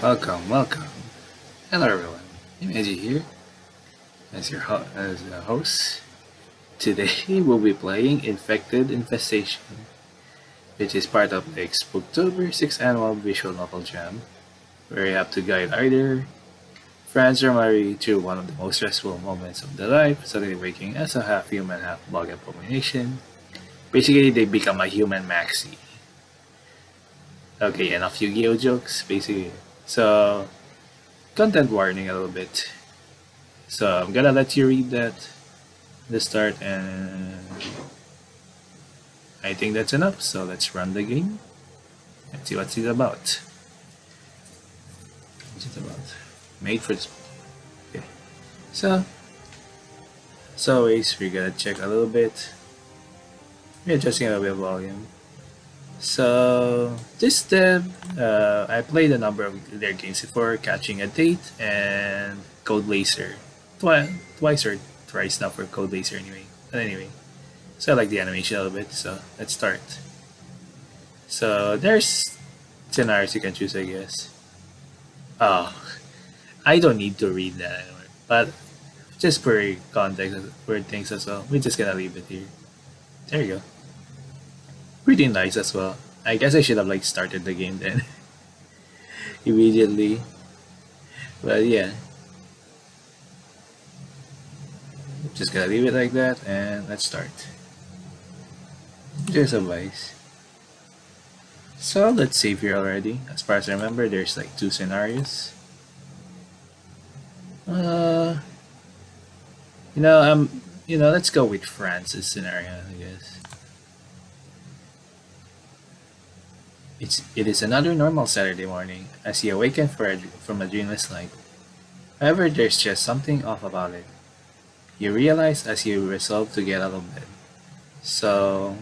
Welcome. Hello everyone. I'm Eddie here as a host. Today we'll be playing Infestation, which is part of the Spooktober 6th annual visual novel jam, where you have to guide either Franz or Mary through one of the most stressful moments of their life, suddenly waking as a half human, half bug abomination. Basically, they become a human maxi. Okay, enough Yu-Gi-Oh jokes, basically. So, content warning a little bit. So I'm gonna let you read that at the start, and I think that's enough. So let's run the game and see what it's about. What's it about? Made for this. Okay. So, as always, we're gonna check a little bit. We're adjusting a little bit of volume. So this step, I played a number of their games before, Catching a Date and Code Laser. Twice or thrice now for Code Laser anyway. But anyway, so I like the animation a little bit, so let's start. So there's scenarios you can choose, I guess. Oh, I don't need to read that anymore, but just for context, for things as well, we're just gonna leave it here. There you go. Pretty nice as well. I guess I should have like started the game then immediately. But yeah, just gonna leave it like that and let's start. Just advice. So let's save here already. As far as I remember, there's like two scenarios. Uh, let's go with France's scenario, I guess. It is another normal Saturday morning as he awakens from a dreamless night. However, there's just something off about it. You realize as you resolve to get out of bed. So,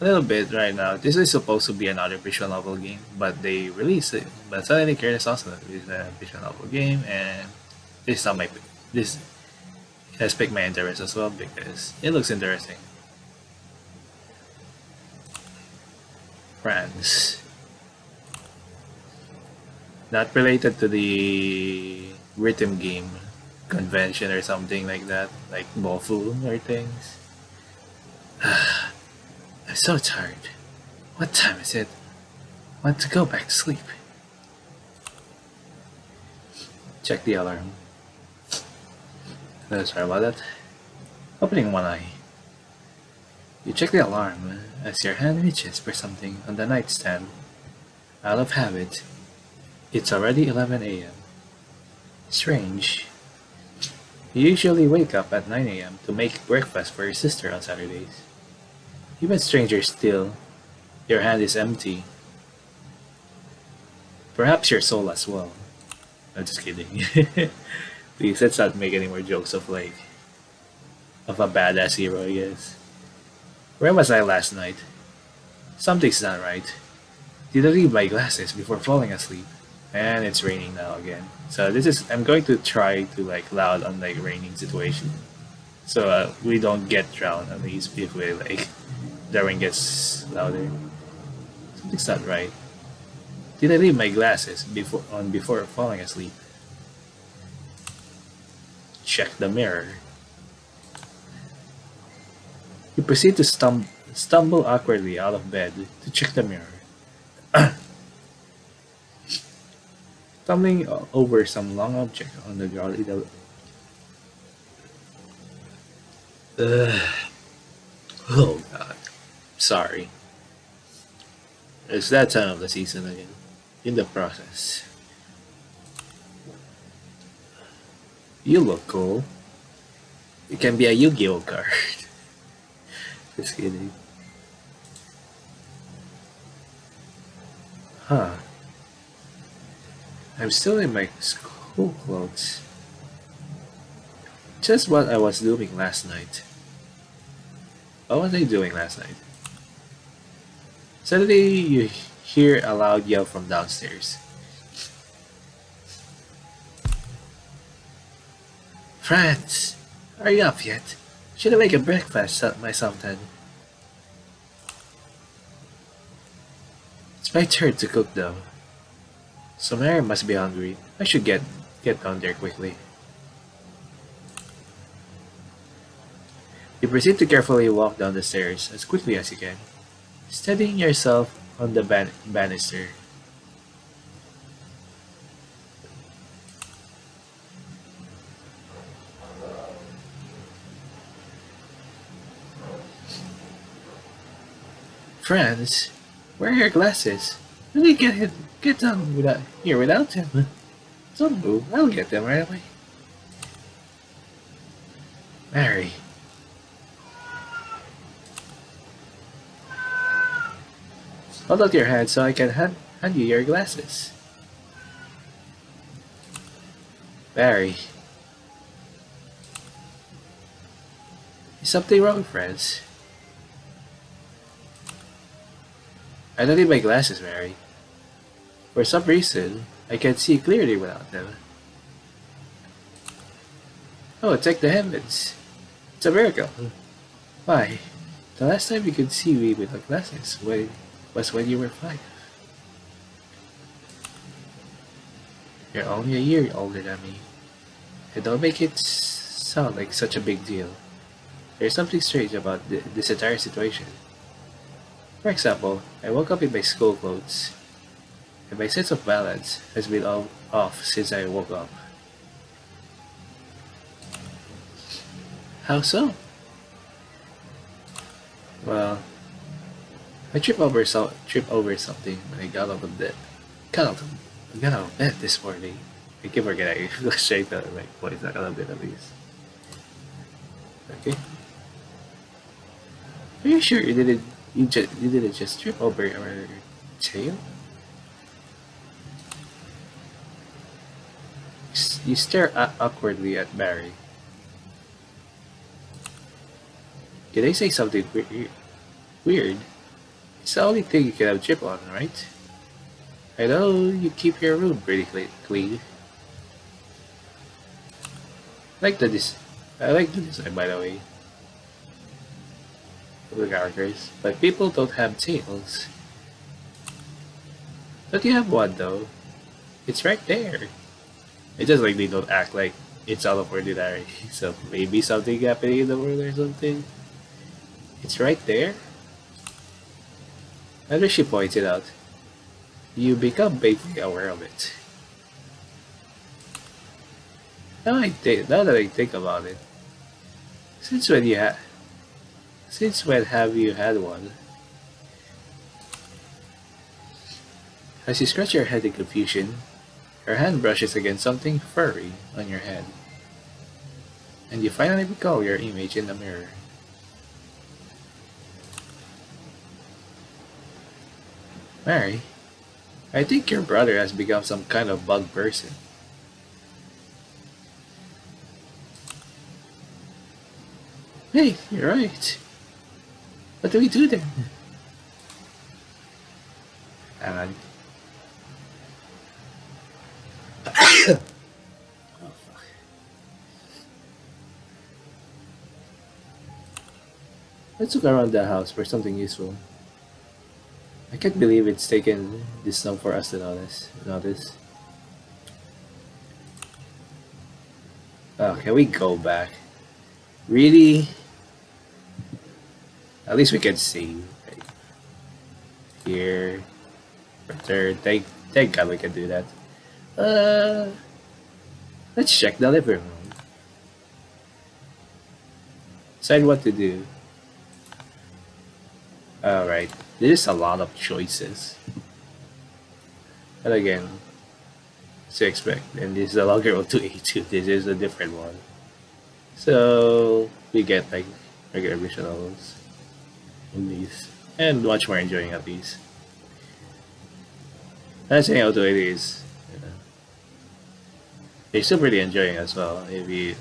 a little bit right now. This is supposed to be another visual novel game, but they released it. But suddenly, Careless also is a visual novel game, and this is not my this has piqued my interest as well because it looks interesting. Franz. Not related to the rhythm game convention or something like that, like Bofu or things. I'm so tired. What time is it? Want to go back to sleep. Check the alarm. Sorry about that. Opening one eye. You check the alarm as your hand reaches for something on the nightstand. Out of habit, it's already 11 a.m. Strange. You usually wake up at 9 a.m. to make breakfast for your sister on Saturdays. Even stranger still, your hand is empty. Perhaps your soul as well. I'm just kidding. Please, let's not make any more jokes of of a badass hero, I guess. Where was I last night? Something's not right. Did I leave my glasses before falling asleep? And it's raining now again. So I'm going to try to like loud on like raining situation. So we don't get drowned at least if we like the rain gets louder. Something's not right. Did I leave my glasses before falling asleep? Check the mirror. You proceed to stumble awkwardly out of bed to check the mirror. Stumbling over some long object on the ground. Oh god. Sorry. It's that time of the season again. In the process. You look cool. It can be a Yu-Gi-Oh card. Just kidding. Huh. I'm still in my school clothes. Just what I was doing last night. What was I doing last night? Suddenly you hear a loud yell from downstairs. Franz! Are you up yet? Should I make a breakfast myself then? It's my turn to cook though. So Mary must be hungry. I should get down there quickly. You proceed to carefully walk down the stairs as quickly as you can, steadying yourself on the banister. Franz, where are your glasses? Really get them without them. Don't move, I'll get them right away. Mary. Hold out your hand so I can hand you your glasses. Barry. Is something wrong, Franz? I don't need my glasses, Mary. For some reason, I can't see clearly without them. Oh, thank the heavens. It's a miracle. Why? The last time you could see me without glasses was when you were 5. You're only a year older than me. And don't make it sound like such a big deal. There's something strange about this entire situation. For example, I woke up in my school clothes, and my sense of balance has been off since I woke up. How so? Well, I tripped over something when I got out of bed. Got out of bed this morning. I keep forgetting. I go straight to my voice. I got a bit of this. Okay. Are you sure you didn't just trip over your tail? You stare awkwardly at Barry. Did I say something weird? It's the only thing you can have chip on, right? I know you keep your room pretty clean. I like the design, by the way, of the characters. But people don't have tails. But you have one though. It's right there. It's just like they don't act like it's out of ordinary. So maybe something happening in the world or something. It's right there. As she pointed out, you become painfully aware of it. Now that I think about it, since when have you had one? As you scratch your head in confusion, your hand brushes against something furry on your head, and you finally recall your image in the mirror. Mary, I think your brother has become some kind of bug person. Hey, you're right. What do we do then? And oh, fuck. Let's look around the house for something useful. I can't believe it's taken this long for us to notice. Oh, can we go back? Really? At least we can see. Right here. Return. Thank God we can do that. Let's check the living room. Decide what to do. Alright. There's a lot of choices. But again, to expect. And this is the longer road to A2. This is a different one. So we get like regular visuals in these. And much more enjoying of these. That's saying how to it is. You're still really enjoying as well. If you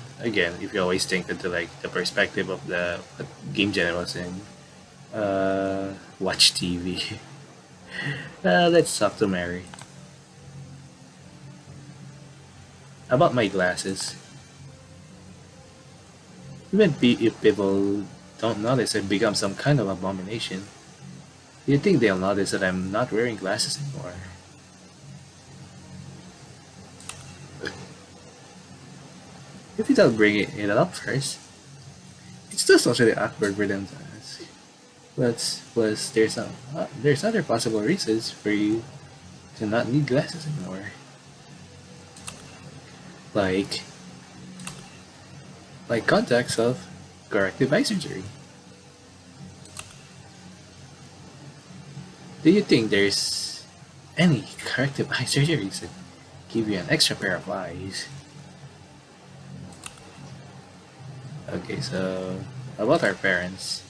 always think into like the perspective of the what game genre was in. Watch TV. Let's talk to Mary. About my glasses. Even if people don't notice, I've become some kind of abomination. Do you think they'll notice that I'm not wearing glasses anymore? If you don't bring it up first, it's still socially awkward for them to ask. Plus there's other possible reasons for you to not need glasses anymore. Like contacts of corrective eye surgery. Do you think there's any corrective eye surgeries that give you an extra pair of eyes? Okay, so about our parents.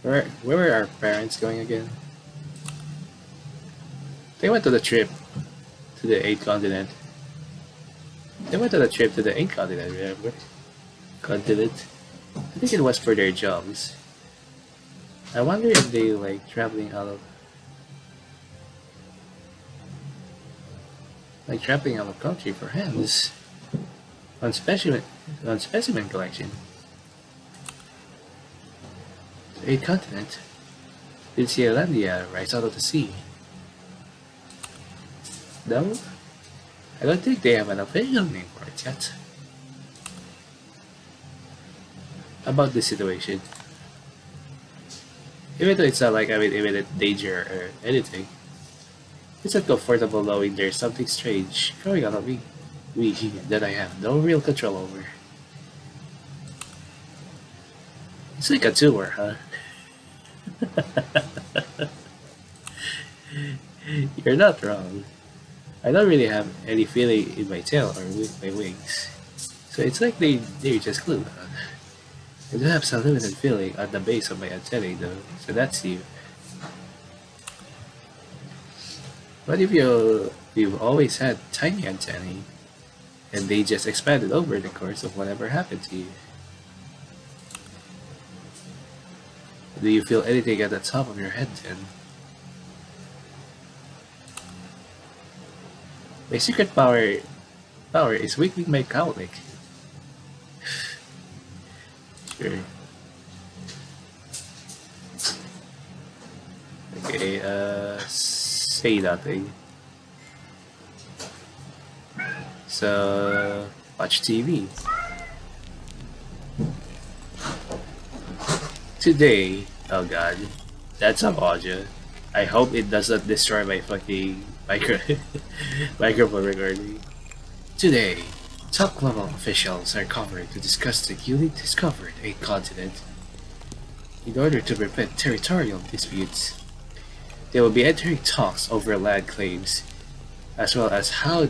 Where were our parents going again? They went to the trip to the eighth continent. They went to the trip to the eighth continent, remember? Continent. I think it was for their jobs. I wonder if they like traveling out of country for hands on specimen collection. The eighth continent. Did Zealandia rise out of the sea? No? I don't think they have an official name for it yet. About this situation. Even though it's not like I'm in imminent danger or anything, it's uncomfortable knowing there's something strange going on with me that I have no real control over. It's like a tumor, huh? You're not wrong. I don't really have any feeling in my tail or with my wings. So it's like they're just glued on. I do have some limited feeling at the base of my antennae though, so that's you. What if you've always had tiny antennae and they just expanded over the course of whatever happened to you? Do you feel anything at the top of your head then? My secret power is wiggling my cowlick. Sure. Okay, say nothing. So, watch TV. Today, oh god, that's some audio. I hope it doesn't destroy my fucking microphone recording. Today, top level officials are covering to discuss the newly discovered 8th continent. In order to prevent territorial disputes, they will be entering talks over land claims, as well as how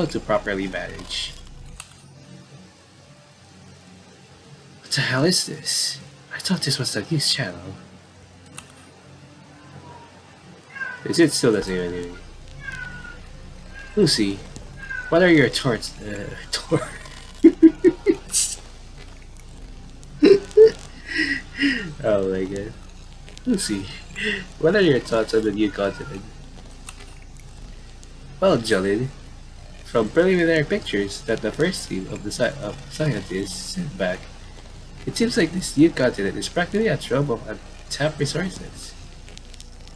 to properly manage. What the hell is this? I thought this was the news channel. Is it still the same anyway? Lucy, what are your thoughts? Oh my god. Lucy, what are your thoughts on the new continent? Well, Jolene, from preliminary pictures that the first team of scientists sent back, it seems like this new continent is practically a trove of untapped resources.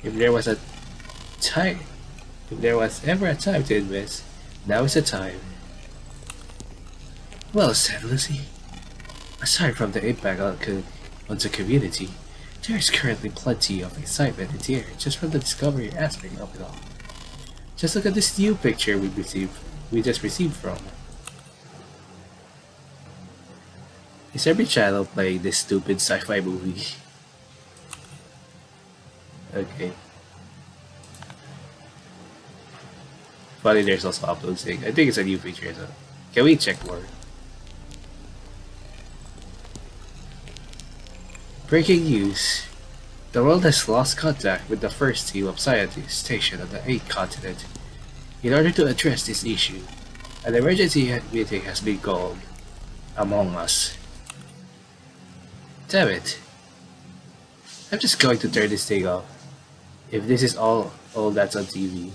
If there was ever a time to invest, now is the time. Well said, Lucy. Aside from the impact on the community, there is currently plenty of excitement in the air just from the discovery aspect of it all. Just look at this new picture we just received from. Is every channel playing this stupid sci-fi movie? Okay. Funny, there's also upload sync. I think it's a new feature, so can we check more? Breaking news. The world has lost contact with the first team of scientists stationed on the 8th continent. In order to address this issue, an emergency meeting has been called among us. Damn it. I'm just going to turn this thing off. If this is all that's on TV.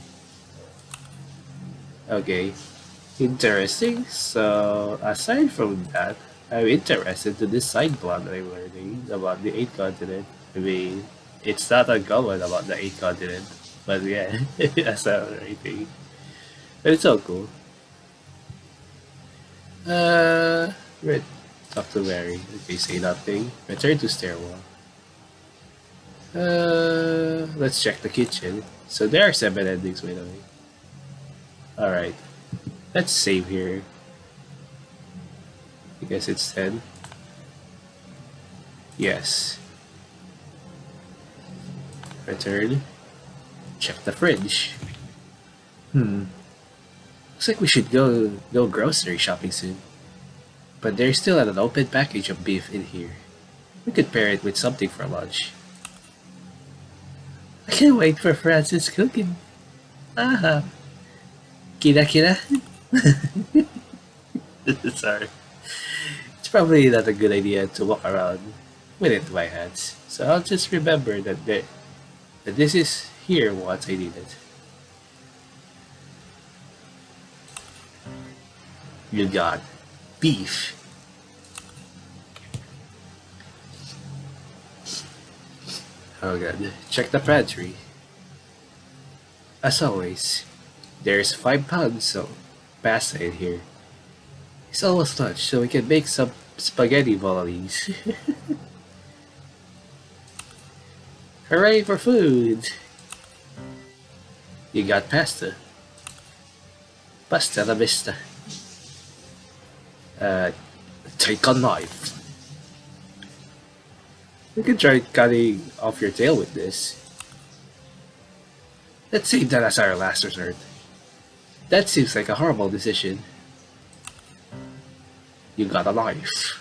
Okay. Interesting. So, aside from that, I'm interested to this side plot that I'm learning about the 8th continent. I mean, it's not uncommon about the 8th continent. But yeah, that's not right thing. But it's so cool. Uh, Red. Talk to Mary. Okay, say nothing. Return to stairwell. Let's check the kitchen. So there are 7 endings, by the way. Alright, let's save here. I guess it's 10. Yes. Return. Check the fridge. Looks like we should go grocery shopping soon. But there's still an open package of beef in here. We could pair it with something for lunch. I can't wait for Francis cooking. Aha. Kira kira. Sorry. It's probably not a good idea to walk around with it in my hands. So I'll just remember that this is here once I need it. You got beef. Oh god. Check the pantry. As always, there's 5 pounds of pasta in here. It's almost lunch, so we can make some spaghetti bolognese. Hooray for food! You got pasta. Pasta la vista. Take a knife. We could try cutting off your tail with this. Let's save that as our last resort. That seems like a horrible decision. You got a knife.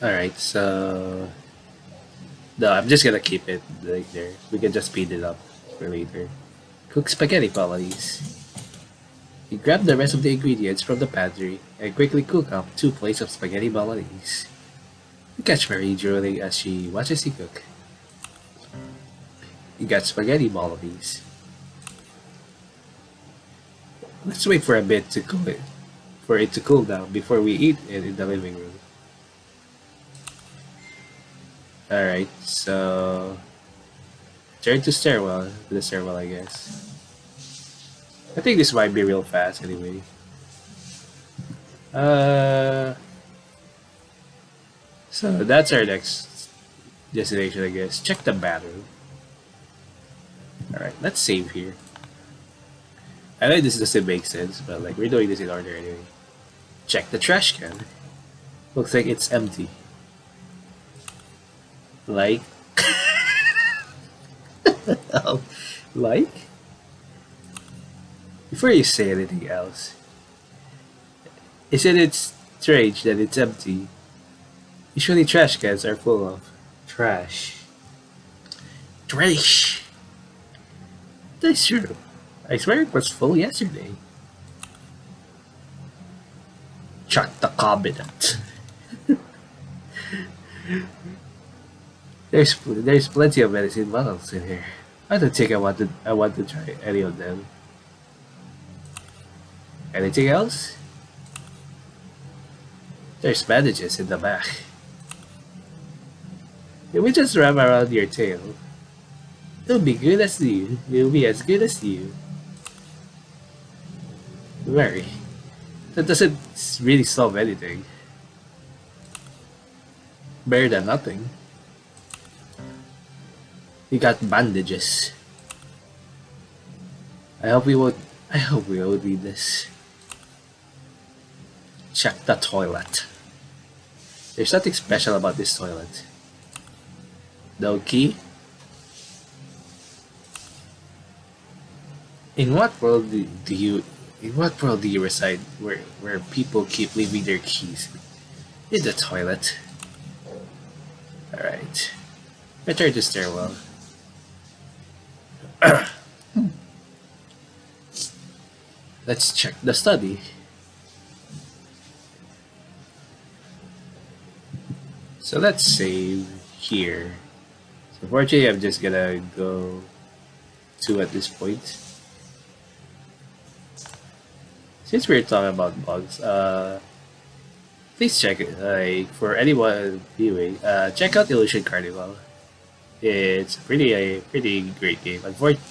Alright, so... No, I'm just gonna keep it like there. We can just speed it up for later. Cook spaghetti bolognese. You grab the rest of the ingredients from the pantry and quickly cook up 2 plates of spaghetti bolognese. You catch Marie drooling as she watches you cook. You got spaghetti bolognese. Let's wait for a bit to cool it, for it to cool down before we eat it in the living room. Alright, so turn to the stairwell I guess. I think this might be real fast anyway. So that's our next destination I guess. Check the bathroom. Alright, let's save here. I know this doesn't make sense, but like we're doing this in order anyway. Check the trash can. Looks like it's empty. Like like? Before you say anything else, isn't it strange that it's empty? Usually trash cans are full of trash. Trash! That's true. I swear it was full yesterday. Check the cabinet. There's plenty of medicine bottles in here. I don't think I want to try any of them. Anything else? There's bandages in the back. Can we just wrap around your tail? It'll be good as you. It'll be as good as you. Very. That doesn't really solve anything. Better than nothing. You got bandages. I hope we won't need this. Check the toilet. There's nothing special about this toilet. No key? In what world do you reside where people keep leaving their keys in the toilet? Alright. Return to stairwell. Let's check the study. So let's save here. So fortunately I'm just gonna go 2 at this point. Since we're talking about bugs, please check it. Like for anyone viewing, check out Illusion Carnival. It's a pretty great game. Unfortunately,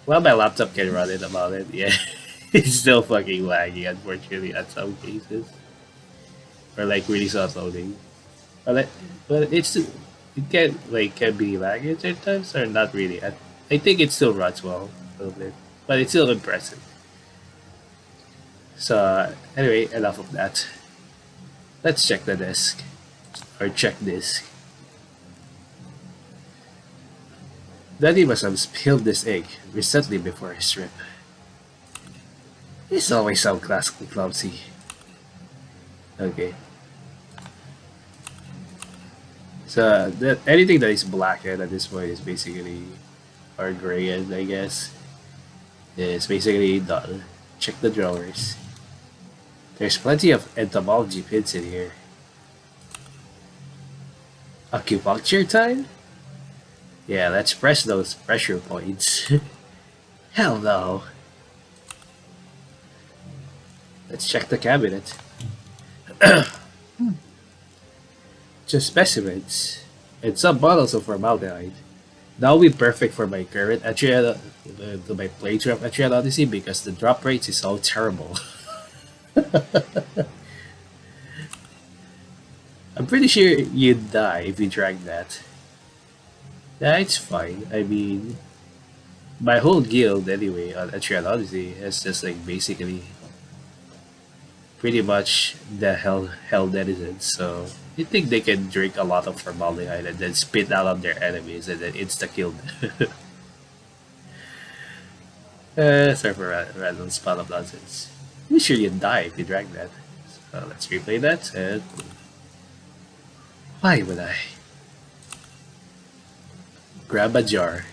well, my laptop can run it about it. Yeah, It's still fucking laggy, unfortunately, at some cases. Or like really soft loading. But it can be laggy at certain times or not really. I think it still runs well a little bit, but it's still impressive. So anyway, enough of that. Let's check the disk or check disk. Daddy must have spilled this egg recently before his trip. He's always so classically clumsy. Okay. So anything that is blackened at this point is basically, or grayed, I guess, is basically done. Check the drawers. There's plenty of entomology pins in here. Acupuncture time? Yeah, let's press those pressure points. Hell no. Let's check the cabinet. Just specimens and some bottles of formaldehyde. That will be perfect for my current my playthrough of Etrian Odyssey because the drop rates is so terrible. I'm pretty sure you'd die if you drank that. That's fine. I mean, my whole guild anyway on Etrian Odyssey is just like basically pretty much the hell denizens. So you think they can drink a lot of formaldehyde and then spit out on their enemies and then insta kill them? Sorry for random spot of nonsense. I'm sure you'd die if you drank that. So let's replay that and why would I? Grab a jar.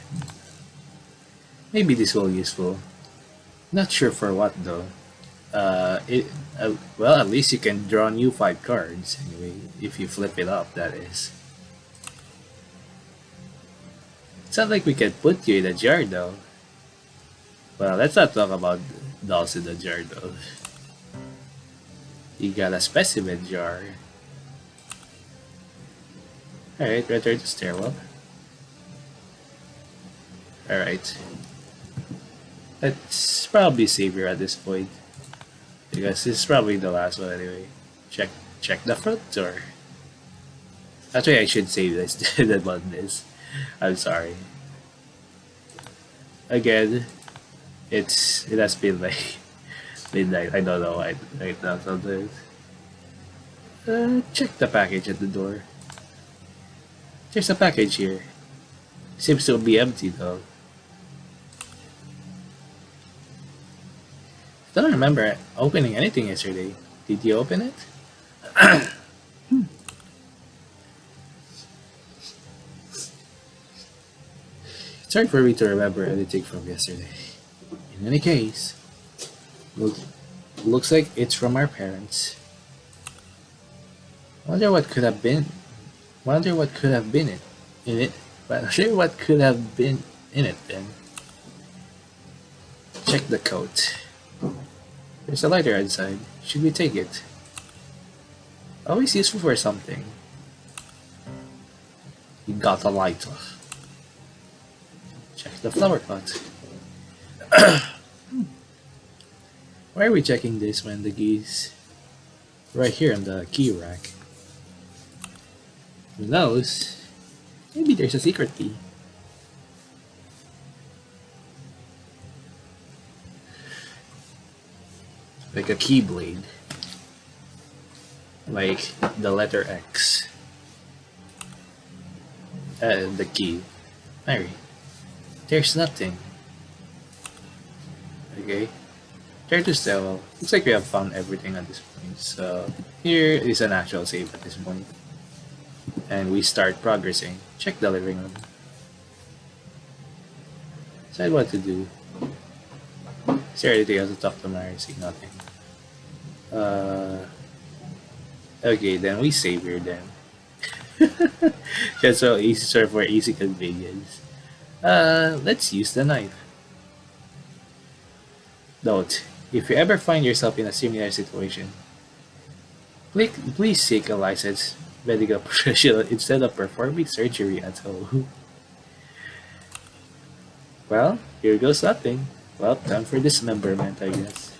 Maybe this will be useful. Not sure for what though. Well, at least you can draw new 5 cards anyway if you flip it up. That is. It's not like we can put you in a jar though. Well, let's not talk about dolls in the jar though. You got a specimen jar. Alright, return to stairwell. Alright. Let's probably save here at this point. Because this is probably the last one anyway. Check the front door. Actually, I should save this than on this. I'm sorry. Again, it has been like midnight. I don't know why right now sometimes. Check the package at the door. There's a package here. Seems to be empty though. Don't remember opening anything yesterday. Did you open it? It's hard for me to remember anything from yesterday. In any case, looks like it's from our parents. Wonder what could have been. Wonder what could have been in it. Wonder what could have been in it then. Check the coat. There's a lighter inside. Should we take it? Always useful for something. You got a lighter. Check the flower pot. Why are we checking this when the keys right here on the key rack? Who knows? Maybe there's a secret key. Like a keyblade. Like the letter X. The key. Mary. There's nothing. Okay. Try to sell. Looks like we have found everything at this point. So here is an actual save at this point. And we start progressing. Check the living room. Decide what to do. Is there anything else to talk to Mary? See nothing. Okay, then we save here then. Just so easy, sort for easy convenience. Let's use the knife. Note: if you ever find yourself in a similar situation, please seek a licensed medical professional instead of performing surgery at home. Well, here goes nothing. Well, time for dismemberment, I guess.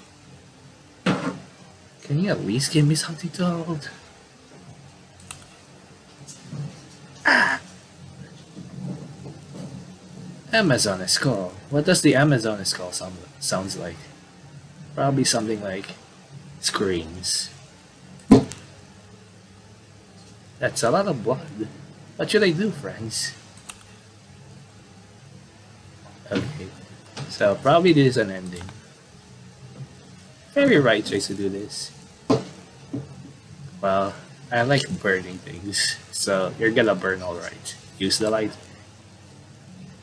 Can you at least give me something to hold? Amazon skull. What does the Amazon skull sounds like? Probably something like screams. That's a lot of blood. What should I do, friends? Okay, so probably this is an ending. Very right choice to do this. Well, I like burning things, so you're gonna burn alright. Use the light.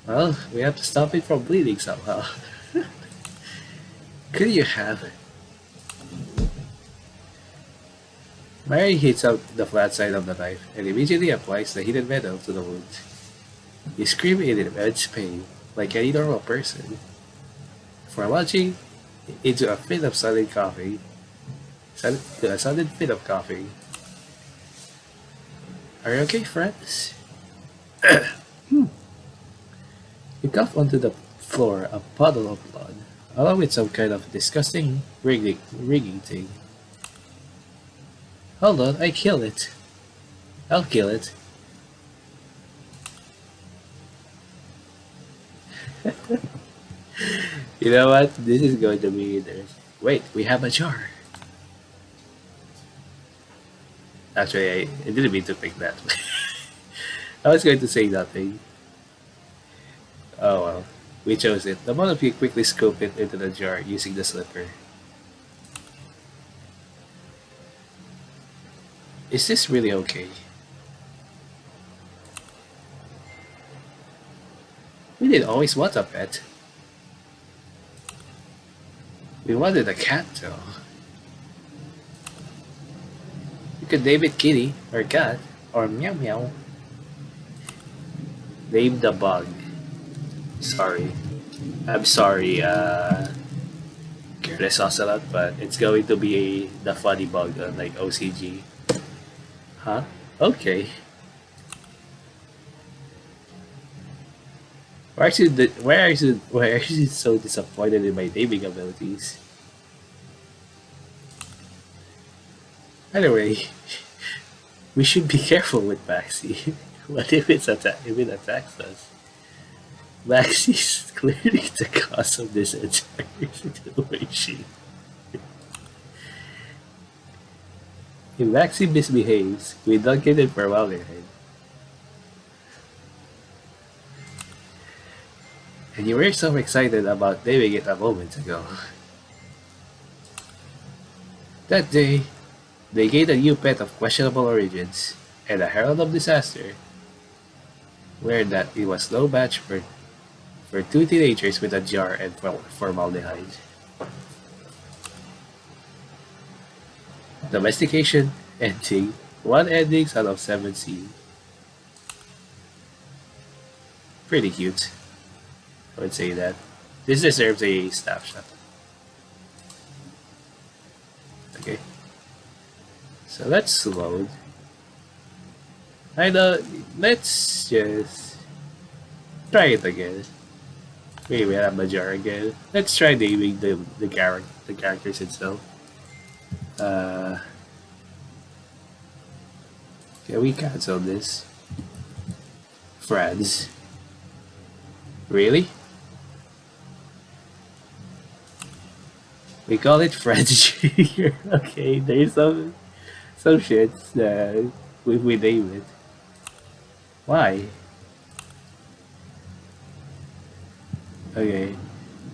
Well, we have to stop it from bleeding somehow. Could you have it? Mary hits out the flat side of the knife and immediately applies the heated metal to the wound. You scream in immense pain, like any normal person. For launching into a fit of sudden coughing, a sudden fit of coughing. Are you okay, friends? You cough onto the floor a puddle of blood, along with some kind of disgusting rigging thing. Hold on, I kill it. I'll kill it. You know what? This is going to be interesting. Wait, we have a jar. Actually, I didn't mean to pick that. I was going to say nothing. Oh well, we chose it. The one of you quickly scoop it into the jar using the slipper. Is this really okay? We didn't always want a pet. We wanted a cat though. You could name it Kitty, or Cat, or Meow Meow. Name the bug. Sorry. I'm sorry, Careless Ocelot, but it's going to be the funny bug on like OCG. Huh? Okay. Why are you so disappointed in my naming abilities? Anyway, we should be careful with Maxi. What if if it attacks us? Maxi's clearly the cause of this entire situation. If Maxi misbehaves, we don't get it for formaldehyde. And you were so excited about naming it a moment ago. That day, they gained a new pet of questionable origins, and a herald of disaster learned that it was no match for two teenagers with a jar and formaldehyde. Domestication ending. One ending out of 7 seen. Pretty cute. I would say that. This deserves a snapshot. Okay. So let's load. I know, let's just try it again. Wait, we have a jar again. Let's try naming the characters itself. Can we cancel this? Franz. Really? We call it Franz Jr. Okay, there's some shits that we name it. Why? Okay.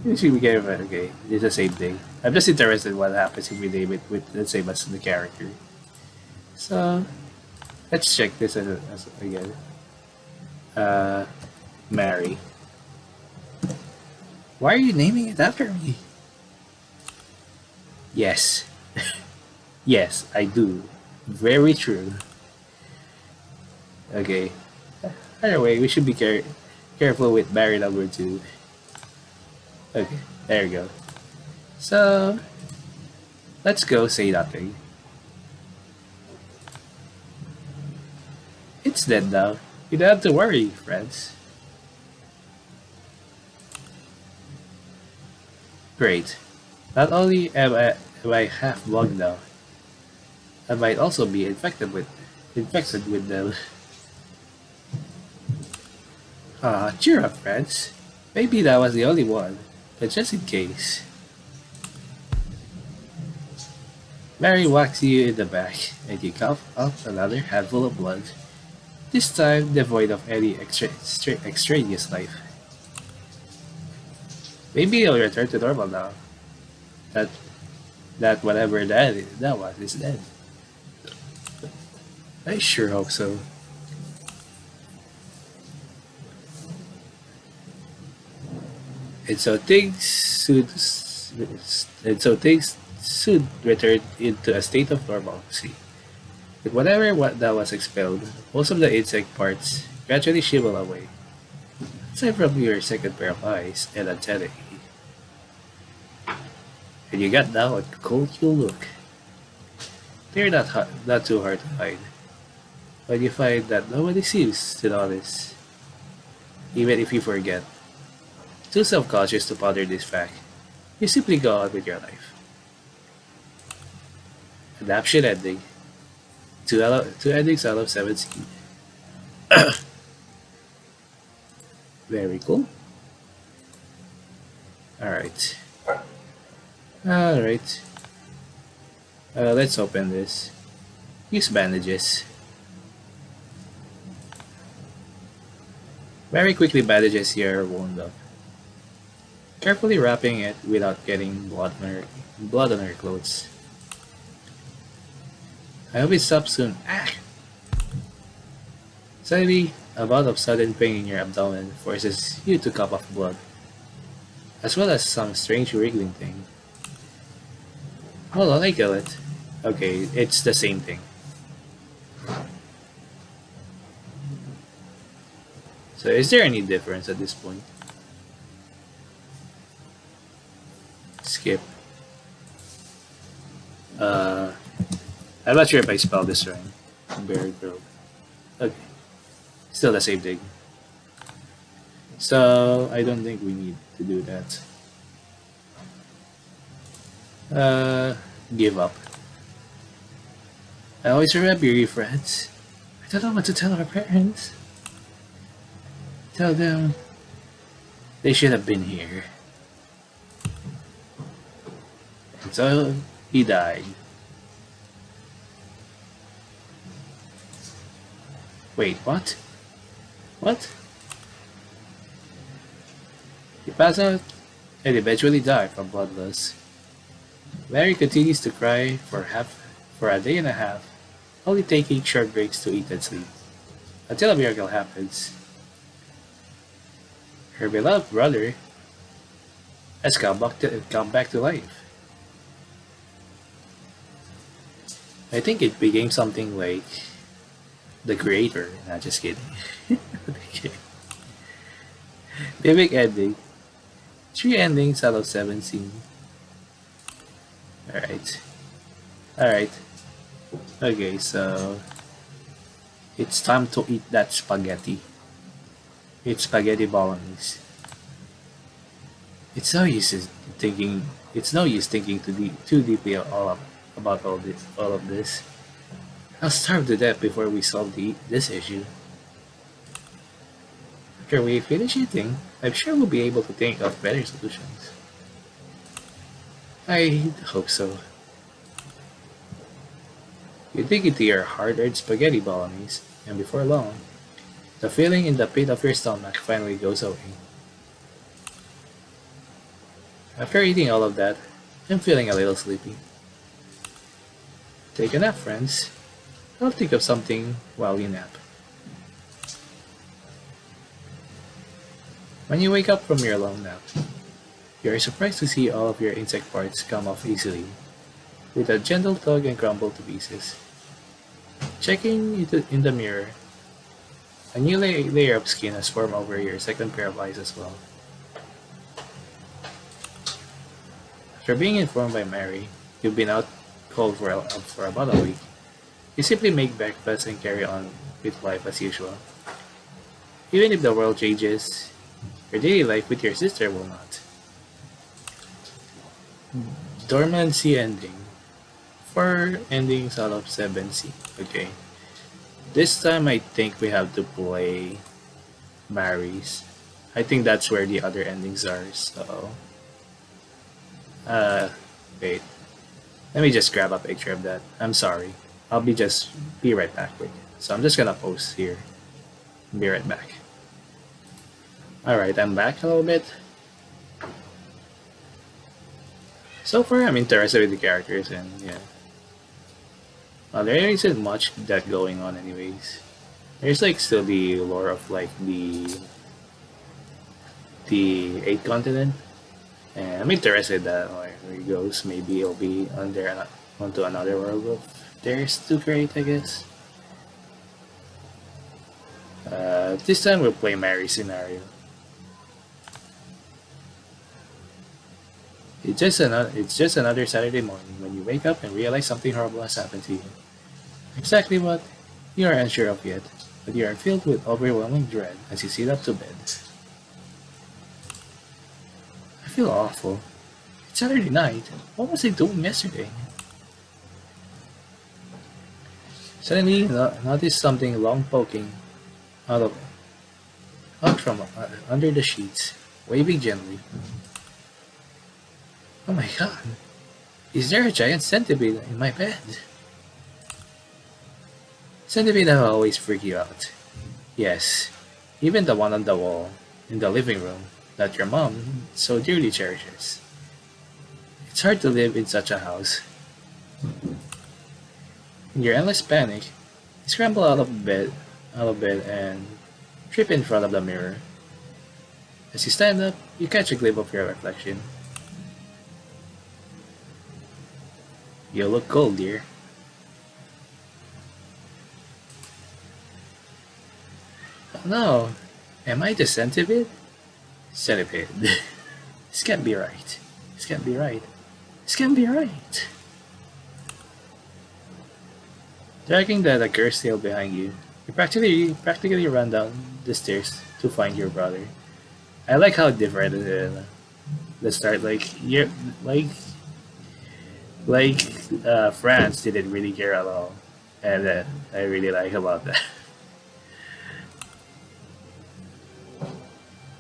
You should be careful. Okay, it's the same thing. I'm just interested in what happens if we name it with the same as the character. So let's check this as again. Mary. Why are you naming it after me? Yes. Yes, I do. Very true. Okay. Anyway, we should be careful with Mary number 2. Okay, there you go. So, let's go say nothing. It's dead now. You don't have to worry, friends. Great. Not only am I half bugged now, I might also be infected with them. Cheer up, Franz. Maybe that was the only one, but just in case. Mary whacks you in the back, and you cough up another handful of blood, this time devoid of any extraneous life. Maybe you'll return to normal now. That that whatever that was is dead. I sure hope so. And so things soon returned into a state of normalcy. With whatever that was expelled, most of the insect parts gradually shrivel away, aside from your second pair of eyes and antennae. And you got now a cold you look. They're not too hard to hide, but you find that nobody seems to notice, even if you forget. Too self-conscious to ponder this fact, you simply go on with your life. Adaption ending. Two endings out of 17. Very cool. Alright. Alright. Let's open this. Use bandages. Very quickly bandages your wound up, carefully wrapping it without getting blood on her clothes. I hope it stops soon. Ah! Suddenly, a bout of sudden pain in your abdomen forces you to cough up blood, as well as some strange wriggling thing. Hold on, I kill it. Okay, it's the same thing. So is there any difference at this point? Skip. I'm not sure if I spelled this right. Berry Grove. Okay. Still the same thing. So I don't think we need to do that. Give up. I always remember you, friends. I don't know what to tell our parents. Tell them they should have been here. And so he died. Wait, what? What? He passed out and eventually died from blood loss. Mary continues to cry for a day and a half, only taking short breaks to eat and sleep, until a miracle happens. Her beloved brother has come back to life. I think it became something like the creator. Not just kidding. Okay. Big ending. 3 endings out of 17. Alright. Alright. Okay, so it's time to eat that spaghetti. It's spaghetti bolognese. It's no use thinking too deeply about all of this. I'll starve to death before we solve this issue. After we finish eating, I'm sure we'll be able to think of better solutions. I hope so. You dig into your hard-earned spaghetti bolognese, and before long, the feeling in the pit of your stomach finally goes away. After eating all of that, I'm feeling a little sleepy. Take a nap, friends. I'll think of something while you nap. When you wake up from your long nap, you are surprised to see all of your insect parts come off easily, with a gentle tug and crumble to pieces. Checking in the mirror, a new layer of skin has formed over your second pair of eyes as well. After being informed by Mary, you've been out cold for about a week. You simply make breakfast and carry on with life as usual. Even if the world changes, your daily life with your sister will not. Dormancy ending. 4 endings out of 7C. Okay. This time I think we have to play Mary's. I think that's where the other endings are, so... Uh, wait. Let me just grab a picture of that. I'm sorry. I'll be right back quick. So I'm just gonna post here. Be right back. Alright, I'm back a little bit. So far, I'm interested with the characters, and yeah. Well, there isn't much that going on, anyways. There's like still the lore of like the 8th continent, and I'm interested that where he goes. Maybe it'll be onto another world of theirs to create, I guess. This time we'll play Mary scenario. It's just another Saturday morning when you wake up and realize something horrible has happened to you. Exactly what you are unsure of yet, but you are filled with overwhelming dread as you sit up to bed. I feel awful. It's Saturday night. What was I doing yesterday? Suddenly, you notice something long poking out from under the sheets, waving gently. Oh my god! Is there a giant centipede in my bed? Centipede have always freak you out. Yes, even the one on the wall in the living room that your mom so dearly cherishes. It's hard to live in such a house. In your endless panic, you scramble out of bed and trip in front of the mirror. As you stand up, you catch a glimpse of your reflection. You look cold, dear. Oh no, am I the centipede? Centipede. This can't be right. This can't be right. This can't be right. Dragging that accursed tail behind you, you practically run down the stairs to find your brother. I like how different it is. The start, Franz didn't really care at all, and I really like about that.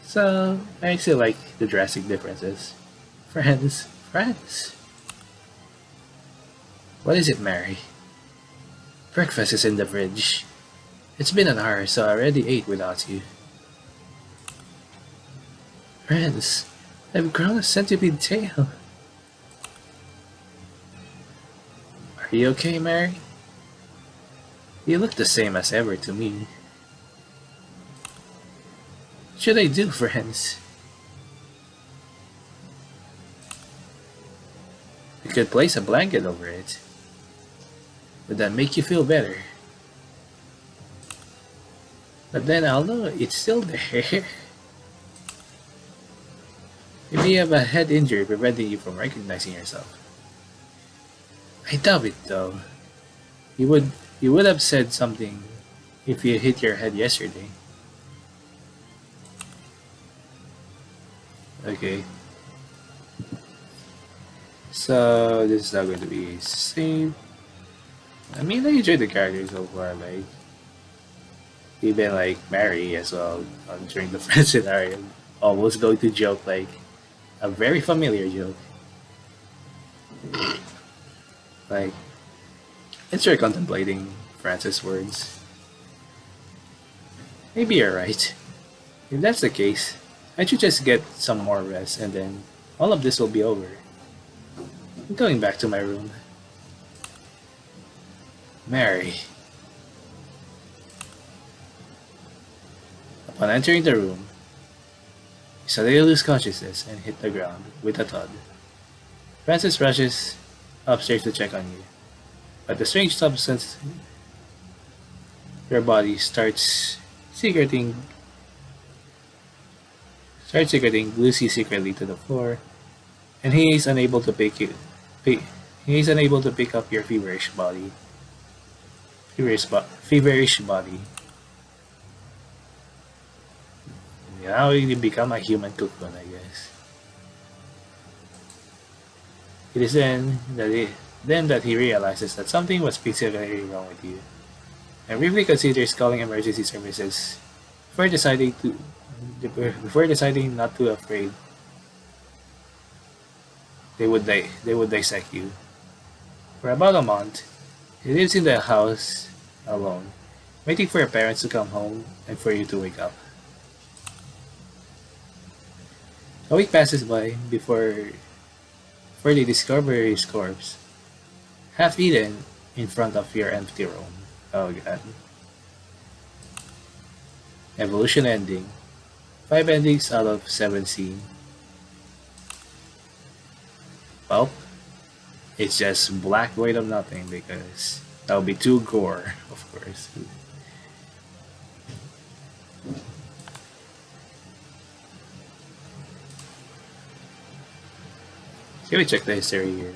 So I actually like the drastic differences. Friends. What is it, Mary? Breakfast is in the fridge. It's been an hour, so I already ate without you. Friends, I've grown a centipede tail. Are you okay, Mary? You look the same as ever to me. What should I do, friends? You could place a blanket over it. Would that make you feel better? But then I'll know it's still there. Maybe you have a head injury preventing you from recognizing yourself. I doubt it, though. You would have said something if you hit your head yesterday. Okay. So this is not going to be same. I mean, I enjoyed the characters so far. Like even like Mary as well during the first scenario, almost going to joke like a very familiar joke. Like it's you're contemplating Francis' words. Maybe you're right. If that's the case, I should just get some more rest and then all of this will be over. I'm going back to my room. Mary. Upon entering the room, you suddenly lose consciousness and hit the ground with a thud. Francis rushes upstairs to check on you, but the strange substance your body starts secreting glues you secretly to the floor, and he is unable to he is unable to pick up your feverish body. Now you become a human cocoon, I guess. It is then that he realizes that something was physically wrong with you, and briefly considers calling emergency services before deciding not to afraid they would dissect you. For about a month, he lives in the house alone, waiting for your parents to come home and for you to wake up. A week passes by before they discover his corpse, half eaten in front of your empty room. Oh god. Evolution ending. 5 endings out of 7 seen. Well, it's just black void of nothing because that would be too gore, of course. Can we check the history here?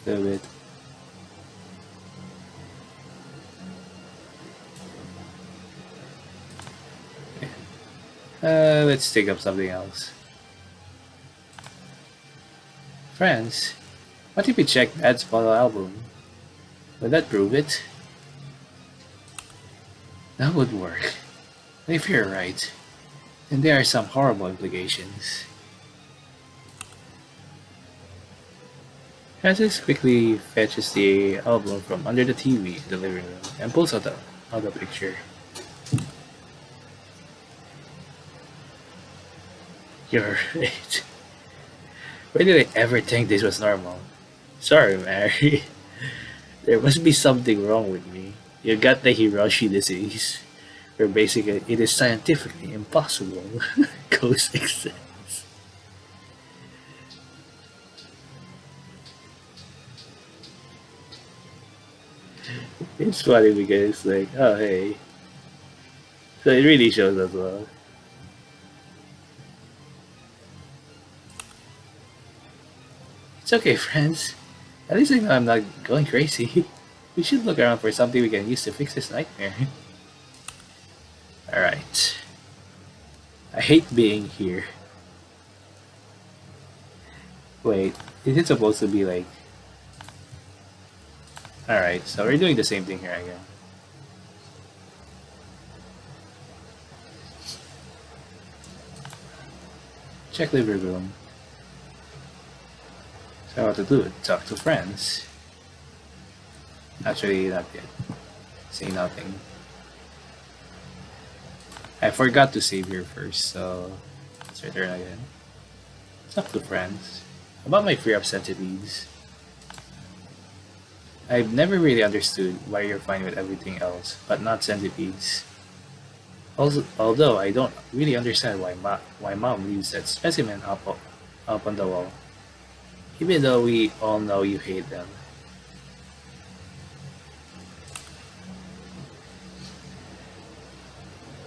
A little bit. Let's take up something else. Franz, what if we check Dad's photo album? Would that prove it? That would work. But if you're right, then there are some horrible implications. Francis quickly fetches the album from under the TV in the living room and pulls out the picture. You're right. Why did I ever think this was normal? Sorry, Mary. There must be something wrong with me. You got the Hiroshi disease, where basically it is scientifically impossible. Ghost exists. It's funny because it's like, oh hey. So it really shows as well. It's okay, friends. At least I know I'm not going crazy. We should look around for something we can use to fix this nightmare. Alright. I hate being here. Wait, is it supposed to be like... Alright, so we're doing the same thing here again. Check living room. So what to do? Talk to friends. Actually, not yet. Say nothing. I forgot to save here first, so let's return again. Talk to friends. About my free up centipedes. I've never really understood why you're fine with everything else, but not centipedes. Also, although I don't really understand why mom leaves that specimen up on the wall. Even though we all know you hate them.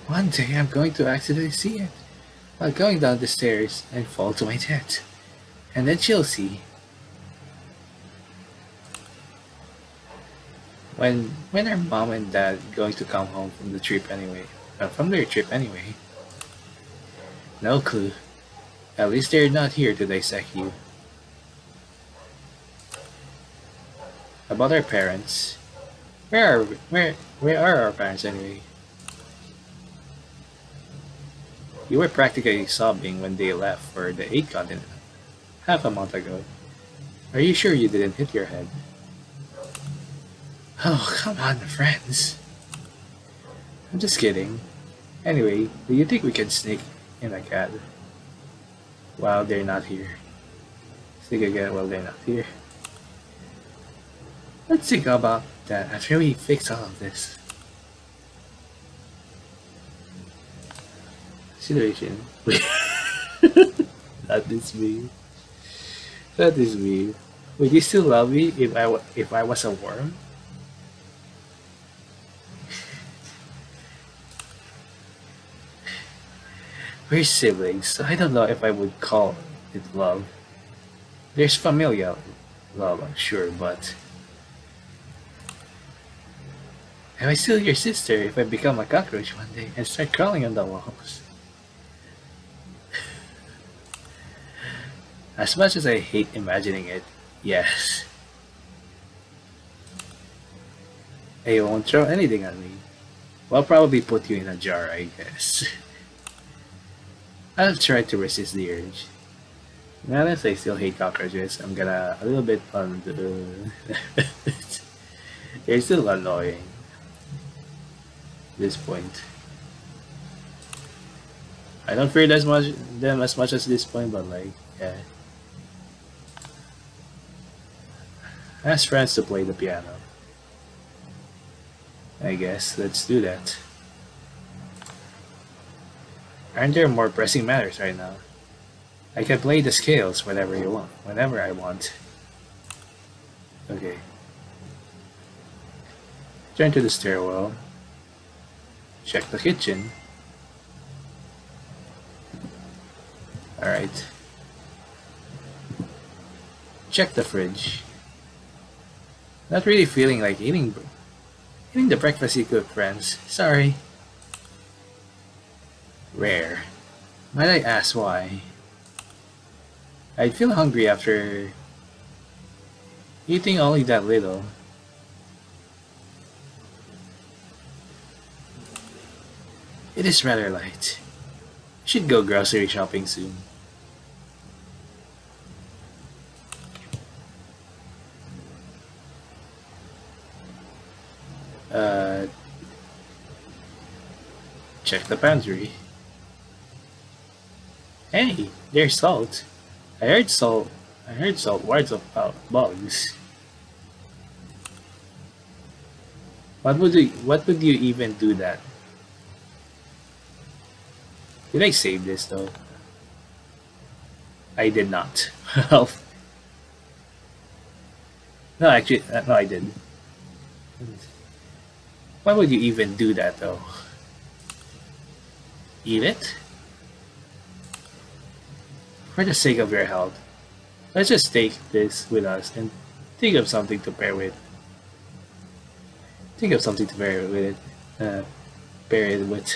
One day I'm going to accidentally see it while going down the stairs and fall to my death. And then she'll see. When are mom and dad going to come home from the trip anyway? From their trip anyway? No clue. At least they're not here to dissect you. About our parents. Where are our parents anyway? You were practically sobbing when they left for the 8th continent half a month ago. Are you sure you didn't hit your head? Oh, come on, friends. I'm just kidding. Anyway, do you think we can sneak in a cat while they're not here? Sneak again while they're not here. Let's think about that after we fix all of this. Situation. Not this me. Not this me. Would you still love me if I was a worm? We're siblings, so I don't know if I would call it love. There's familial love, I'm sure, but am I still your sister if I become a cockroach one day and start crawling on the walls? As much as I hate imagining it, yes. They won't throw anything at me. Well, probably put you in a jar, I guess. I'll try to resist the urge. Now that I still hate cockroaches, I'm gonna a little bit on the. They're still annoying. At this point, I don't fear them as much as this point, but like, yeah. Ask Franz to play the piano. I guess let's do that. Aren't there more pressing matters right now? I can play the scales whenever you want, whenever I want. Okay. Turn to the stairwell. Check the kitchen. Alright. Check the fridge. Not really feeling like eating the breakfast you cooked, friends. Sorry. Rare. Might I ask why? I'd feel hungry after eating only that little. It is rather light. Should go grocery shopping soon. Check the pantry. Hey, there's salt. I heard salt wards off bugs. What would you even do that? Did I save this though? I did not. No, actually, no, I didn't. Why would you even do that though? Eat it? For the sake of your health, let's just take this with us and think of something to pair with. Think of something to pair with it. Pair it with.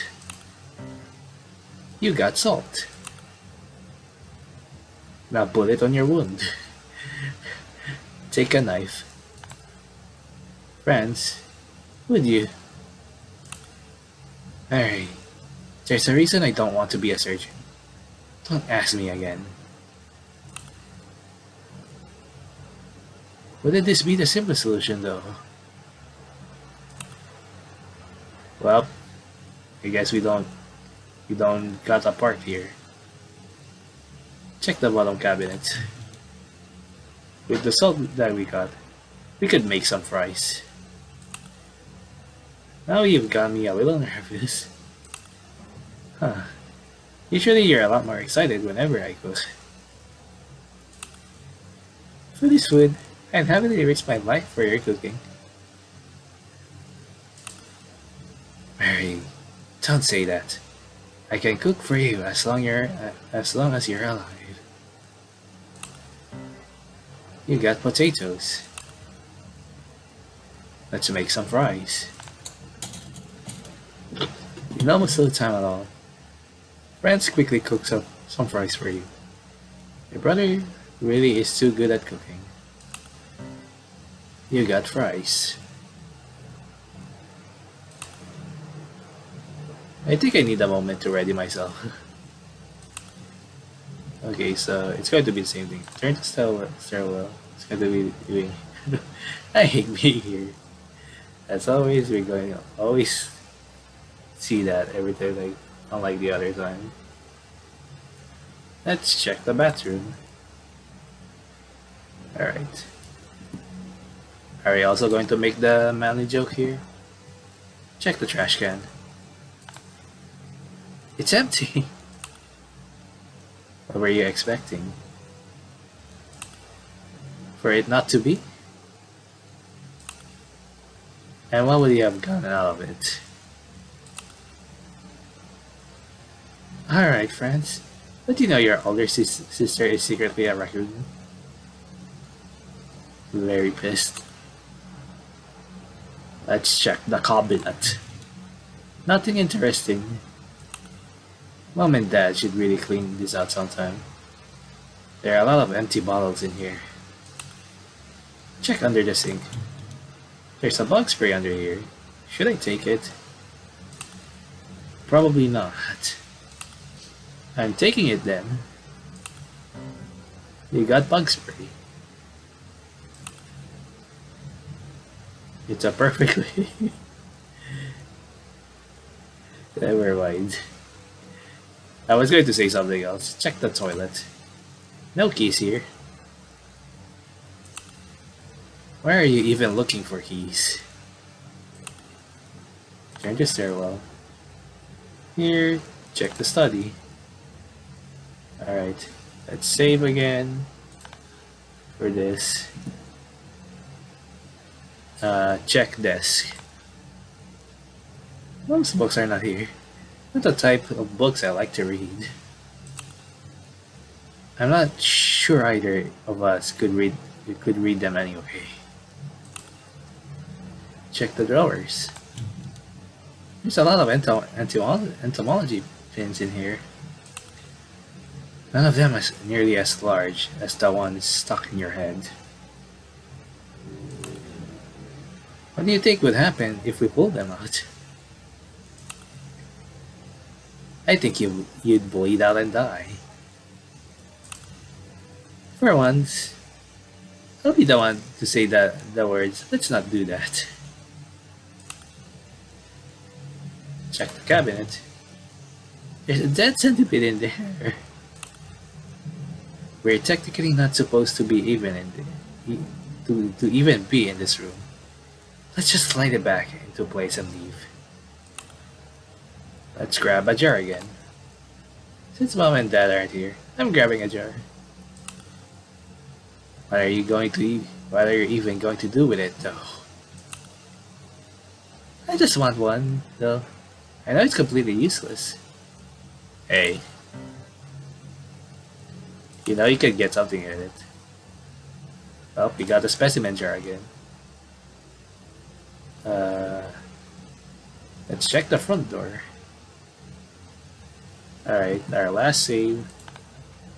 You got salt. Now put it on your wound. Take a knife. Franz, would you? Alright. There's a reason I don't want to be a surgeon. Don't ask me again. Wouldn't this be the simplest solution though? Well, I guess we don't got a part here. Check the bottom cabinet. With the salt that we got, we could make some fries. Now you've got me a little nervous. Huh. Usually you're a lot more excited whenever I cook. Food is food. I'd happily risk my life for your cooking. Mary, don't say that. I can cook for you as long as you're alive. You got potatoes. Let's make some fries. In almost no time at all, Franz quickly cooks up some fries for you. Your brother really is too good at cooking. You got fries. I think I need a moment to ready myself. Okay, so it's going to be the same thing. Turn to stairwell. It's going to be doing. I hate being here. As always, we're going to always see that every time, like unlike the other time. Let's check the bathroom. Alright. Are we also going to make the manly joke here? Check the trash can. It's empty. What were you expecting? For it not to be? And what would you have gotten out of it? Alright, friends. But you know your older sister is secretly a raccoon? Very pissed. Let's check the cabinet. Nothing interesting. Mom and Dad should really clean this out sometime. There are a lot of empty bottles in here. Check under the sink. There's a bug spray under here. Should I take it? Probably not. I'm taking it then. You got bug spray. It's a perfectly... Never mind. I was going to say something else. Check the toilet. No keys here. Why are you even looking for keys? Turn the stairwell. Here, check the study. Alright, let's save again for this. Check desk. Most books are not here. Not the type of books I like to read. I'm not sure either of us could read them anyway. Check the drawers. There's a lot of entomology pins in here. None of them is nearly as large as the one stuck in your head. What do you think would happen if we pulled them out? I think you'd bleed out and die. For once, I'll be the one to say the words, let's not do that. Check the cabinet. There's a dead centipede in there. We're technically not supposed to be even in to even be in this room. Let's just slide it back into place and leave. Let's grab a jar again. Since Mom and Dad aren't here, I'm grabbing a jar. What are you even going to do with it, though? I just want one, though. I know it's completely useless. Hey. You know you could get something in it. Well, we got the specimen jar again. Let's check the front door. Alright, our last save.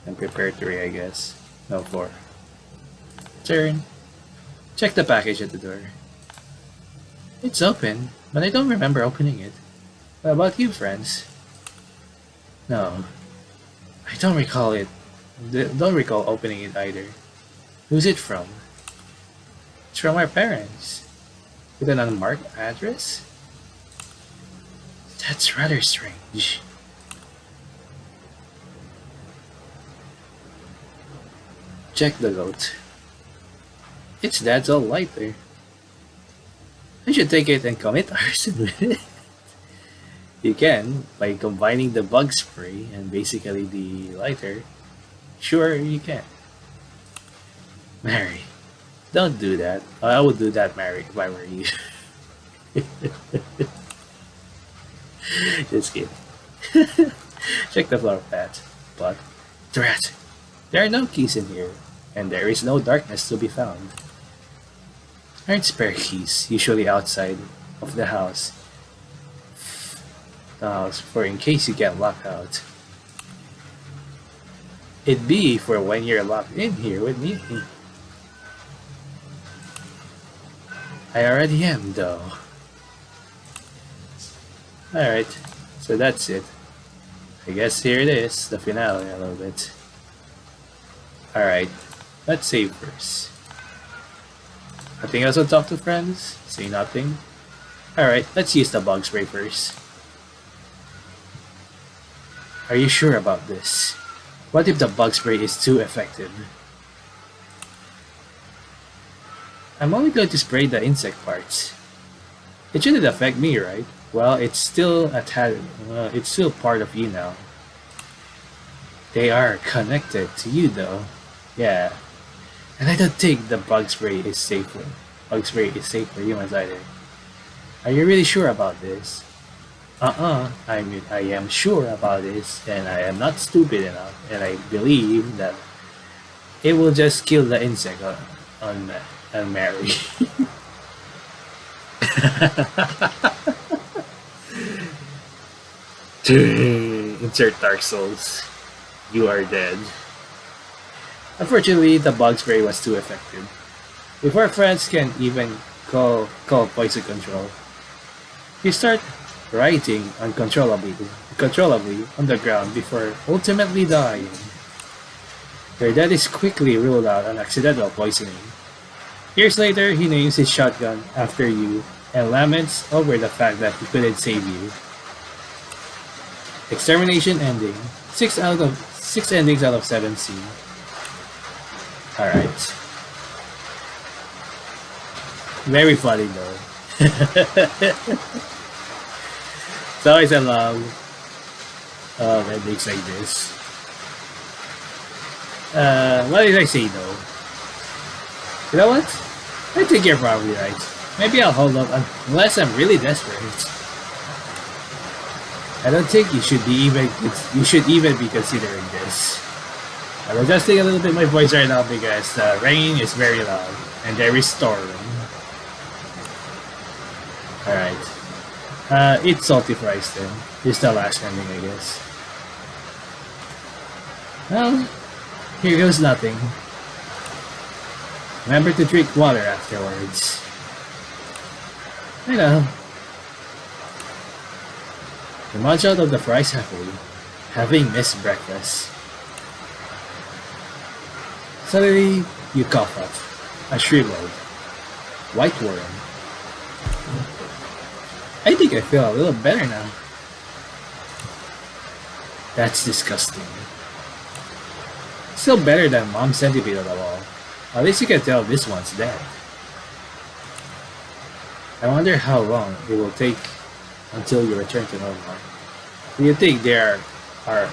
And prepare 3, I guess. No, 4. Turn. Check the package at the door. It's open, but I don't remember opening it. What about you, Franz? No. I don't recall it. Don't recall opening it either. Who's it from? It's from our parents. With an unmarked address? That's rather strange. Check the goat. It's Dad's old lighter. I should take it and commit arson with it. You can, by combining the bug spray and basically the lighter. Sure, you can. Mary, don't do that. I would do that, Mary, if I were you. Just kidding. Check the floor pat. But, drat! There are no keys in here, and there is no darkness to be found. Aren't spare keys usually outside of the house? For in case you get locked out. It'd be for when you're locked in here with me. I already am, though. Alright, so that's it. I guess here it is, the finale a little bit. Alright, let's save first. Nothing else to talk to, friends? Say nothing? Alright, let's use the bug spray first. Are you sure about this? What if the bug spray is too effective? I'm only going to spray the insect parts. It shouldn't affect me, right? Well, it's still it's still part of you now. They are connected to you, though. Yeah. And I don't think the bug spray is safe for humans either. Are you really sure about this? I am sure about this, and I am not stupid enough, and I believe that it will just kill the insect on Mary. Insert Dark Souls. You are dead. Unfortunately, the bug spray was too effective. Before Franz can even call poison control, he started writhing uncontrollably on the ground before ultimately dying. Their death is quickly ruled out on accidental poisoning. Years later, he names his shotgun after you and laments over the fact that he couldn't save you. Extermination ending. 6 endings out of 7 C. Alright. Very funny though. It's always a long endings like this. What did I say though? You know what? I think you're probably right. Maybe I'll hold up unless I'm really desperate. I don't think you should even be considering this. I'm adjusting a little bit my voice right now because the rain is very loud and there is storm. Alright. Eat salty fries then. This is the last ending, I guess. Well, here goes nothing. Remember to drink water afterwards. I know. You munch out of the fries happily, having missed breakfast. Suddenly, you cough up. A shriveled white worm. I think I feel a little better now. That's disgusting. Still better than Mom's centipede on the wall. At least you can tell this one's dead. I wonder how long it will take until you return to normal. Do you think there are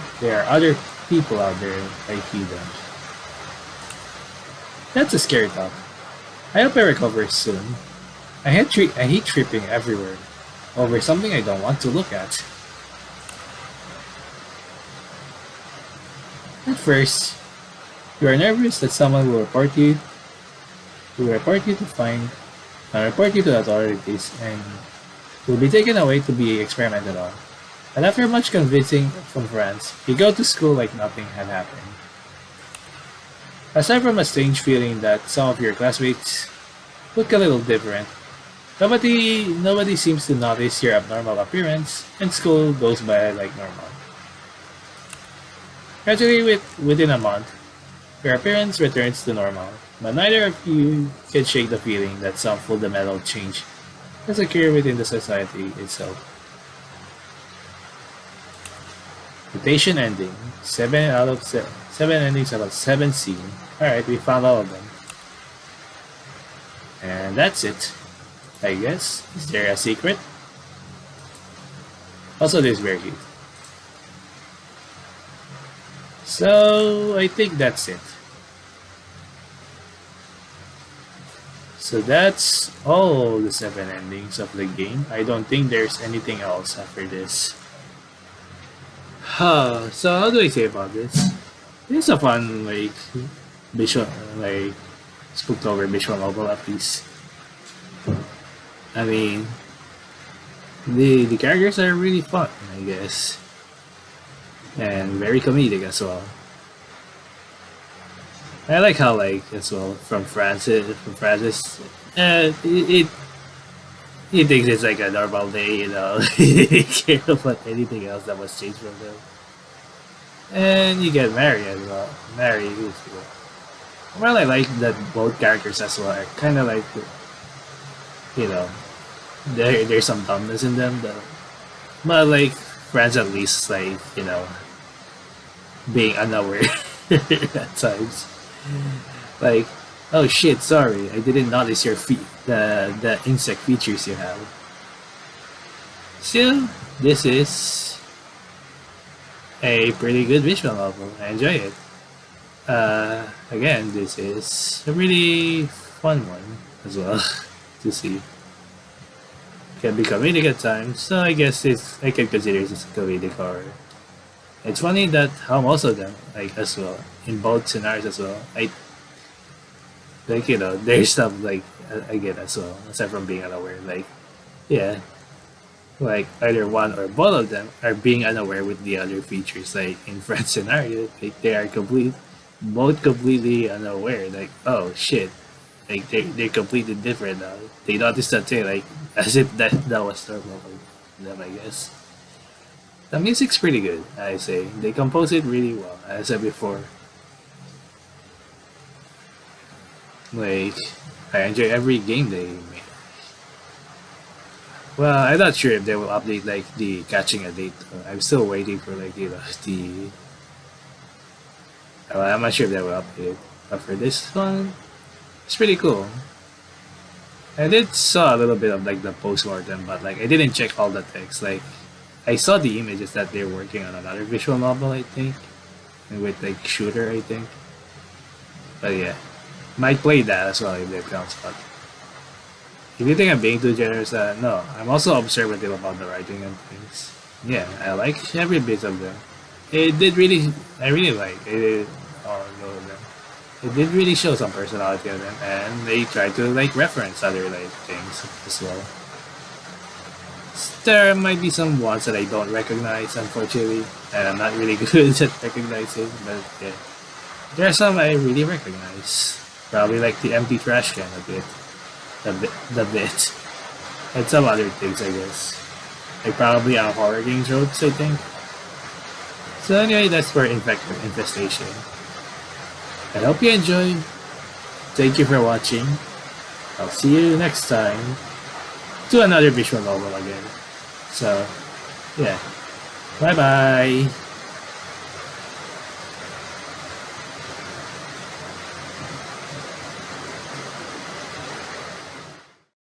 other people out there like you don't? That's a scary thought. I hope I recover soon. I hate tripping everywhere over something I don't want to look at. At first, you are nervous that someone will report you to the authorities and will be taken away to be experimented on. But after much convincing from Franz, you go to school like nothing had happened. Aside from a strange feeling that some of your classmates look a little different, nobody seems to notice your abnormal appearance, and school goes by like normal. Gradually, within a month, your appearance returns to normal, but neither of you can shake the feeling that some fundamental change has occurred within the society itself. Mutation ending. 7 endings out of 7 seen. Alright, we found all of them. And that's it, I guess. Is there a secret? Also, this is very cute. So, I think that's it. So that's all the 7 endings of the game. I don't think there's anything else after this. So how do I say about this? It's a fun, like, visual, like, Spooktober visual novel at least. I mean, the characters are really fun, I guess. And very comedic as well. I like how, like, as well, from Francis, he thinks it's like a normal day, you know. He didn't care about anything else that was changed from them. And you get Mary as well. Mary, who's cool. Well, I like that both characters as well are kind of like, you know, there's some dumbness in them, but like, Franz at least, like, you know, being unaware at times. Like, oh shit, sorry, I didn't notice your the insect features you have. So, this is a pretty good visual novel. I enjoy it. Again, this is a really fun one as well to see. Can be comedic at times, so I guess I can consider this a comedic horror. It's funny that how most of them, like, as well, in both scenarios as well, like, you know, there's stuff like I get as well, aside from being unaware. Like, yeah, like either one or both of them are being unaware with the other features. Like in Fran's scenario, like they are both completely unaware. Like, oh shit, like they're completely different now. They noticed that too, like as if that was normal for them, I guess. The music's pretty good, I say. They compose it really well, as I said before. Like, I enjoy every game they make. Well, I'm not sure if they will update like the catching a date. I'm still waiting for like the. Well, I'm not sure if they will update it. But for this one, it's pretty cool. I did saw a little bit of like the postmortem, but like I didn't check all the text. Like I saw the images that they're working on another visual novel, I think, and with like shooter, I think. But yeah, might play that as well if that comes out. If you think I'm being too generous, no, I'm also observative about the writing and things. Yeah, I like every bit of them. It did really, I really like it. All of them. It did really show some personality in them, and they tried to like reference other like things as well. There might be some ones that I don't recognize, unfortunately, and I'm not really good at recognizing. But yeah, there are some I really recognize. Probably like the empty trash can a bit, the bit, and some other things I guess. Like probably a horror game tropes, I think. So anyway, that's for Infestation. I hope you enjoy. Thank you for watching. I'll see you next time to another visual novel again. So, yeah. Bye bye.